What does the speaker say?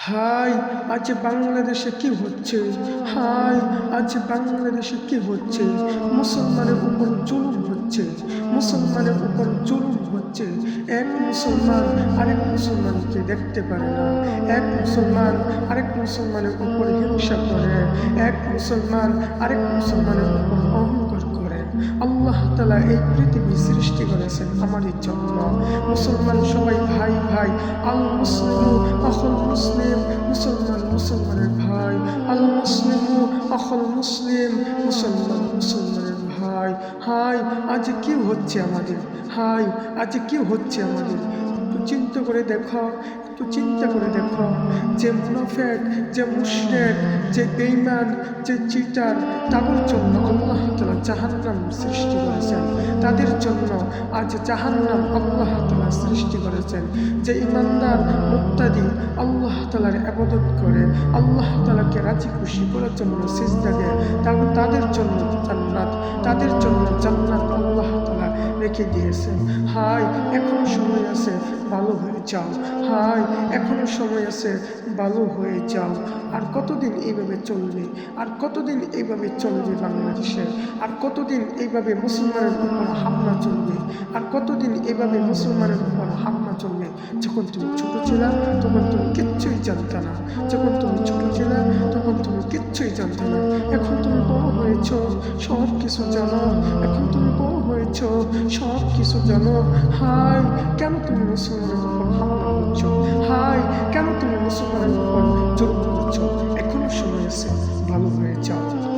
High, আজ বাংলাদেশে কি হচ্ছে? হাই, আজ বাংলাদেশে কি হচ্ছে? মুসলমানের উপর জুলুম হচ্ছে, মুসলমানের উপর জুলুম হচ্ছে। এক মুসলমান আরেক মুসলমানকে দেখতে পারে না, এক মুসলমান আরেক মুসলমানের উপর হিংসা করে, এক মুসলমান আরেক মুসলমানের উপর অহংকার করে। আল্লাহ তাআলা এই পৃথিবী সৃষ্টি করেছেন আমাদের জন্য। মুসলমান সবাই ভাই ভাই, আল মুসলিমু আখুল মুসলিম, মুসলমান মুসলমানের ভাই, আল মুসলিমু আখুল মুসলিম, মুসলমান মুসলমানের ভাই। হাই, আজ কি হচ্ছে আমাদের? হাই, আজ কি হচ্ছে আমাদের? একটু চিন্তা করে দেখো, একটু চিন্তা করে দেখো। যে মুনাফিক, যে মুশরিক, যে বেঈমান, যে চিটার, তাদের জন্য আল্লাহ তাআলা জাহান্নাম সৃষ্টি করেছেন। তাদের জন্য আজ জাহান্নাম আল্লাহ তাআলা সৃষ্টি করেছেন। যে ইমানদার মুত্তাকি আল্লাহ তাআলার ইবাদত করে, আল্লাহ তাআলাকে রাজি খুশি করার জন্য সিজদা দেয়, তাদের জন্য জান্নাত, তাদের জন্য জান্নাত আল্লাহ তাআলা রেখে দিয়েছেন। হাই, এখনো সময় আছে, ভালো হয়ে যাও। হাই, এখনো সময় আছে, ভালো হয়ে যাও। আর কতদিন এইভাবে চলবে? আর কতদিন এইভাবে চলবে বাংলাদেশে? আর কতদিন এইভাবে মুসলমানের উপর হামলা চলবে? আর কতদিন এইভাবে মুসলমানের উপর হামলা চলবে? যখন তুমি ছোট ছিলে তখন তুমি কিচ্ছুই জানতে না, যখন তুমি ছোট ছিলে তখন তুমি কিচ্ছুই জানতে না। এখন তুমি বড় হয়েছ, সব কিছু জানো। এখন তুমি বড় হয়েছ, সব কিছু জানো। হাই, কেন তুমি মুসলমানের উপর হামলা করছো? হাই, কেন তুমি মুসলমানের উপর জোর করছো? এখনো সময় আছে, ভালো হয়ে যাও।